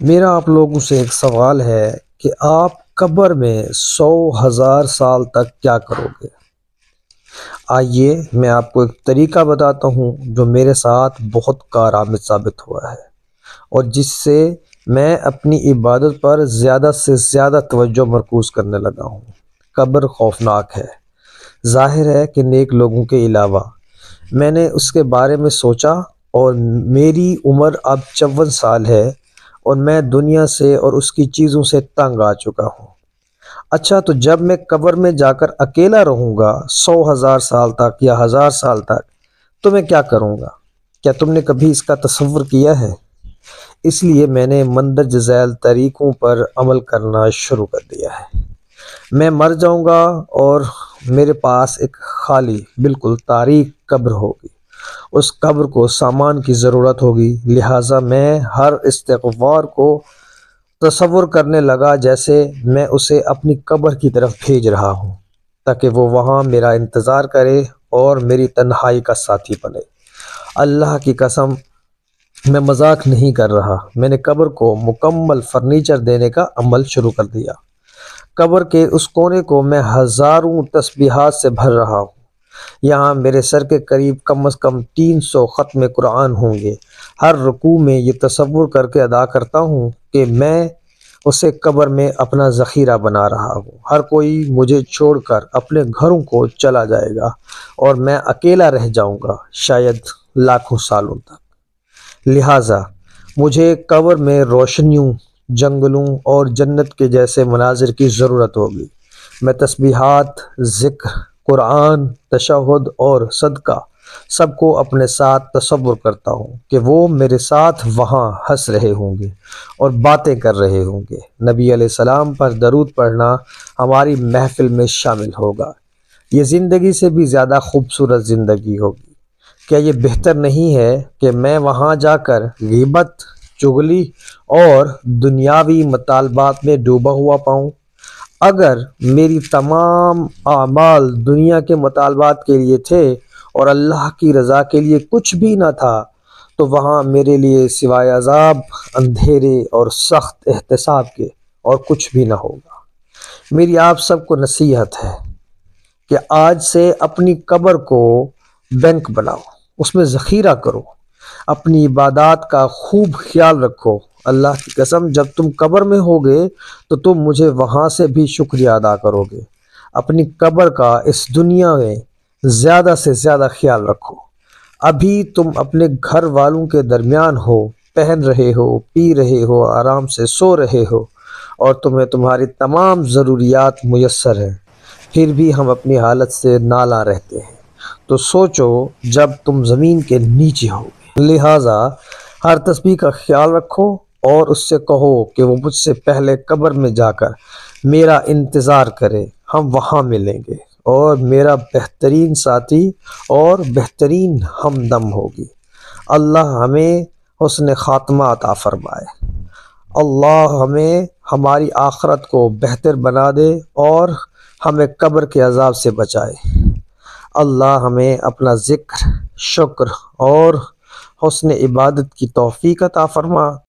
میرا آپ لوگوں سے ایک سوال ہے کہ آپ قبر میں 100,000 سال تک کیا کرو گے؟ آئیے میں آپ کو ایک طریقہ بتاتا ہوں جو میرے ساتھ بہت کارآمد ثابت ہوا ہے اور جس سے میں اپنی عبادت پر زیادہ سے زیادہ توجہ مرکوز کرنے لگا ہوں۔ قبر خوفناک ہے، ظاہر ہے کہ نیک لوگوں کے علاوہ۔ میں نے اس کے بارے میں سوچا اور میری عمر اب 54 سال ہے اور میں دنیا سے اور اس کی چیزوں سے تنگ آ چکا ہوں۔ اچھا، تو جب میں قبر میں جا کر اکیلا رہوں گا 100,000 سال تک یا 1000 سال تک، تو میں کیا کروں گا؟ کیا تم نے کبھی اس کا تصور کیا ہے؟ اس لیے میں نے مندرجہ ذیل طریقوں پر عمل کرنا شروع کر دیا ہے۔ میں مر جاؤں گا اور میرے پاس ایک خالی بالکل تاریک قبر ہوگی۔ اس قبر کو سامان کی ضرورت ہوگی، لہٰذا میں ہر استغفار کو تصور کرنے لگا جیسے میں اسے اپنی قبر کی طرف بھیج رہا ہوں تاکہ وہ وہاں میرا انتظار کرے اور میری تنہائی کا ساتھی بنے۔ اللہ کی قسم، میں مذاق نہیں کر رہا، میں نے قبر کو مکمل فرنیچر دینے کا عمل شروع کر دیا۔ قبر کے اس کونے کو میں ہزاروں تسبیحات سے بھر رہا ہوں۔ یہاں میرے سر کے قریب کم از کم 300 ختم قرآن ہوں گے۔ ہر رکوع میں یہ تصور کر کے ادا کرتا ہوں کہ میں اسے قبر میں اپنا ذخیرہ بنا رہا ہوں۔ ہر کوئی مجھے چھوڑ کر اپنے گھروں کو چلا جائے گا اور میں اکیلا رہ جاؤں گا، شاید لاکھوں سالوں تک۔ لہٰذا مجھے قبر میں روشنیوں، جنگلوں اور جنت کے جیسے مناظر کی ضرورت ہوگی۔ میں تسبیحات، ذکر، قرآن، تشہد اور صدقہ سب کو اپنے ساتھ تصور کرتا ہوں کہ وہ میرے ساتھ وہاں ہنس رہے ہوں گے اور باتیں کر رہے ہوں گے۔ نبی علیہ السلام پر درود پڑھنا ہماری محفل میں شامل ہوگا۔ یہ زندگی سے بھی زیادہ خوبصورت زندگی ہوگی۔ کیا یہ بہتر نہیں ہے کہ میں وہاں جا کر غیبت، چغلی اور دنیاوی مطالبات میں ڈوبا ہوا پاؤں؟ اگر میری تمام اعمال دنیا کے مطالبات کے لیے تھے اور اللہ کی رضا کے لیے کچھ بھی نہ تھا، تو وہاں میرے لیے سوائے عذاب، اندھیرے اور سخت احتساب کے اور کچھ بھی نہ ہوگا۔ میری آپ سب کو نصیحت ہے کہ آج سے اپنی قبر کو بینک بناؤ، اس میں ذخیرہ کرو، اپنی عبادات کا خوب خیال رکھو۔ اللہ کی قسم، جب تم قبر میں ہوگے تو تم مجھے وہاں سے بھی شکریہ ادا کرو گے۔ اپنی قبر کا اس دنیا میں زیادہ سے زیادہ خیال رکھو۔ ابھی تم اپنے گھر والوں کے درمیان ہو، پہن رہے ہو، پی رہے ہو، آرام سے سو رہے ہو اور تمہیں تمہاری تمام ضروریات میسر ہیں، پھر بھی ہم اپنی حالت سے نالاں رہتے ہیں۔ تو سوچو جب تم زمین کے نیچے ہوگے۔ لہٰذا ہر تسبیح کا خیال رکھو اور اس سے کہو کہ وہ مجھ سے پہلے قبر میں جا کر میرا انتظار کرے، ہم وہاں ملیں گے اور میرا بہترین ساتھی اور بہترین ہمدم ہوگی۔ اللہ ہمیں حسن خاتمہ عطا فرمائے۔ اللہ ہمیں ہماری آخرت کو بہتر بنا دے اور ہمیں قبر کے عذاب سے بچائے۔ اللہ ہمیں اپنا ذکر، شکر اور حسن عبادت کی توفیق عطا فرما۔